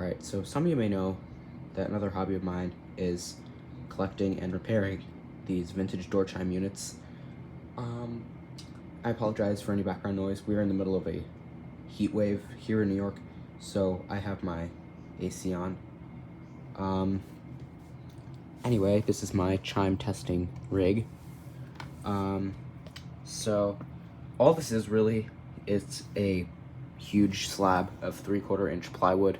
Alright, so some of you may know that another hobby of mine is collecting and repairing these vintage door chime units. I apologize for any background noise. We're in the middle of a heat wave here in New York, so I have my AC on. Anyway, this is my chime testing rig. So all this is really, it's a huge slab of 3/4 inch plywood,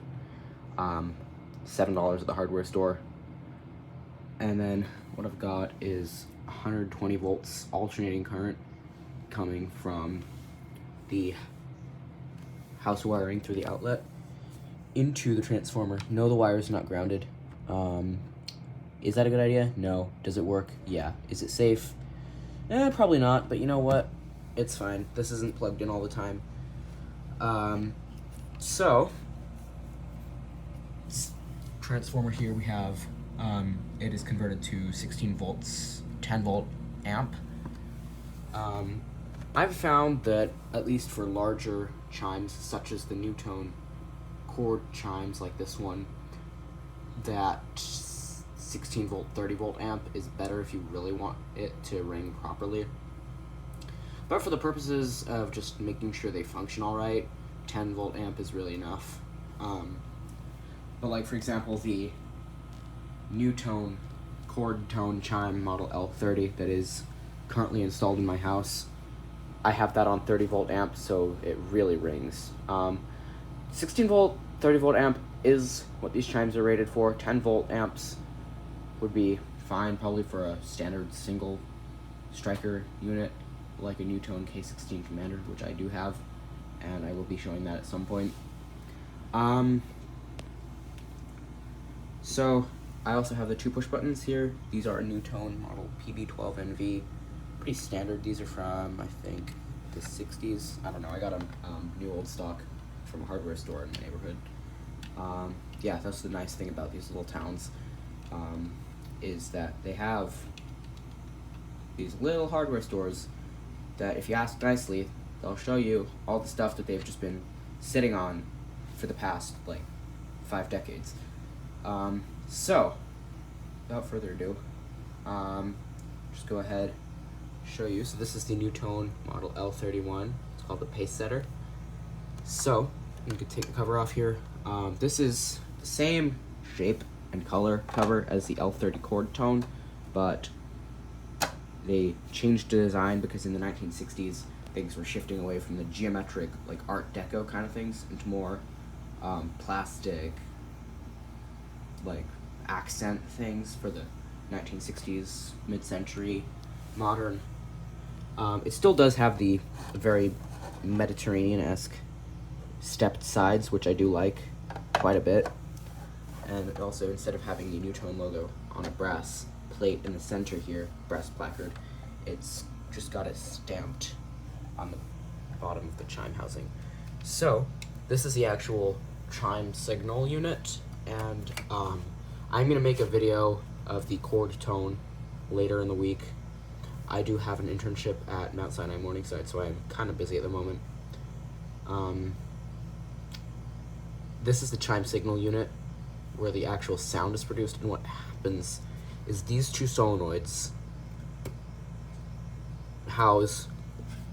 $7 at the hardware store. And then what I've got is 120 volts alternating current coming from the house wiring through the outlet into the transformer. No, the wire's not grounded. Is that a good idea? No. Does it work? Yeah. Is it safe? Probably not, but you know what? It's fine. This isn't plugged in all the time. So, this transformer here we have, it is converted to 16 volts, 10 volt amp. I've found that, at least for larger chimes, such as the NuTone chord chimes like this one, that 16 volt, 30 volt amp is better if you really want it to ring properly. But for the purposes of just making sure they function all right, 10 volt amp is really enough. But like, for example, the NuTone chord tone chime model L30 that is currently installed in my house, I have that on 30 volt amp, so it really rings. 16 volt, 30 volt amp is what these chimes are rated for. 10 volt amps would be fine, probably for a standard single striker unit like a NuTone K16 Commander, which I do have, and I will be showing that at some point. So I also have the 2 push buttons here. These are a NuTone model PB12NV. Pretty standard. These are from, I think, the 60s. I don't know. I got them new old stock from a hardware store in the neighborhood. Yeah, that's the nice thing about these little towns, is that they have these little hardware stores that, if you ask nicely, they'll show you all the stuff that they've just been sitting on for the past, like, 5 decades. So, without further ado, just go ahead, show you. So this is the NuTone model L31. It's called the Pacesetter. So, you can take the cover off here. This is the same shape and color cover as the L30 chord tone, but they changed the design because in the 1960s things were shifting away from the geometric, like Art Deco kind of things, into more plastic, like accent things for the 1960s, mid-century, modern. It still does have the very Mediterranean-esque stepped sides, which I do like quite a bit. And also, instead of having the NuTone logo on a brass plate in the center here, brass placard, it's just got it stamped on the bottom of the chime housing. So, this is the actual chime signal unit, and I'm going to make a video of the chord tone later in the week. I do have an internship at Mount Sinai Morningside, so I'm kind of busy at the moment. This is the chime signal unit, where the actual sound is produced, and what happens is these 2 solenoids house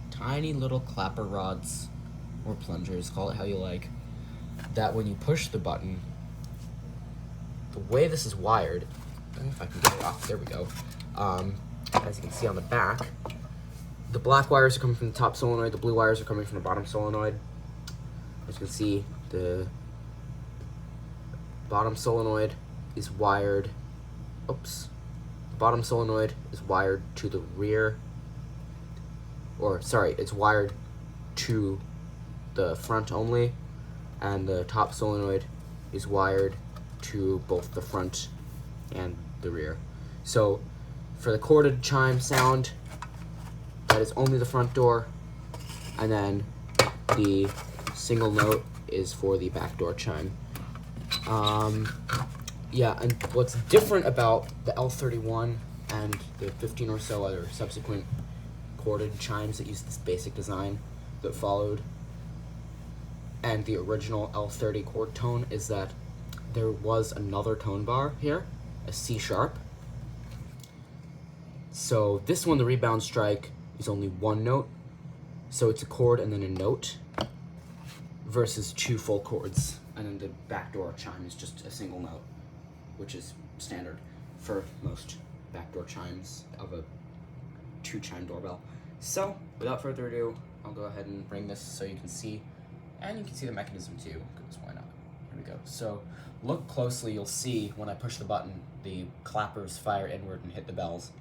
tiny little clapper rods, or plungers, call it how you like, that when you push the button, the way this is wired, I don't know if I can get it off, there we go, as you can see on the back, the black wires are coming from the top solenoid, the blue wires are coming from the bottom solenoid. As you can see, the bottom solenoid is wired, the bottom solenoid is wired to the rear, or sorry, it's wired to the front only, and the top solenoid is wired to both the front and the rear. So for the chorded chime sound, that is only the front door, and then the single note is for the back door chime. Yeah, and what's different about the L31 and the 15 or so other subsequent chorded chimes that use this basic design that followed, and the original L30 chord tone, is that there was another tone bar here, a C sharp. So this one, the rebound strike, is only one note. So it's a chord and then a note versus two full chords. And then the backdoor chime is just a single note, which is standard for most backdoor chimes of a 2-chime doorbell. So without further ado, I'll go ahead and ring this so you can see, and you can see the mechanism too, because why not? Here we go. So look closely, you'll see when I push the button, the clappers fire inward and hit the bells.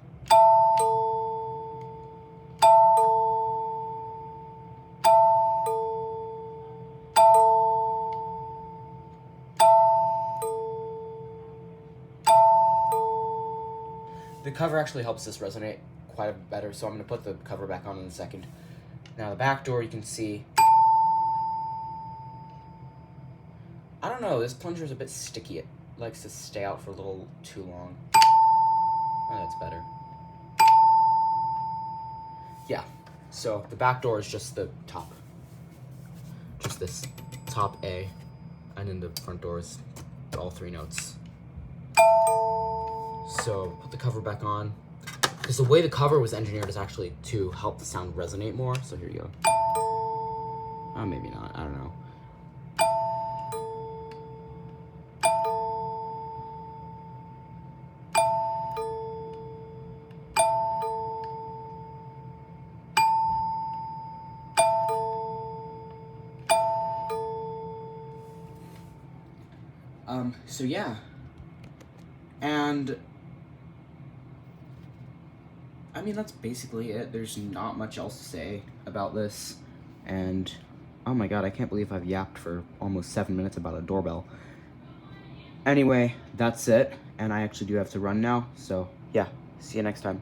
The cover actually helps this resonate quite a bit better, so I'm going to put the cover back on in a second. Now the back door, you can see, I don't know, this plunger is a bit sticky. It likes to stay out for a little too long. Oh, that's better. Yeah, so the back door is just the top. Just this top A, and then the front door is all 3 notes. So put the cover back on, because the way the cover was engineered is actually to help the sound resonate more. So here you go. Oh, maybe not, I don't know. So yeah, and I mean, that's basically it. There's not much else to say about this, and oh my god, I can't believe I've yapped for almost 7 minutes about a doorbell. Anyway, that's it, and I actually do have to run now, so yeah, see you next time.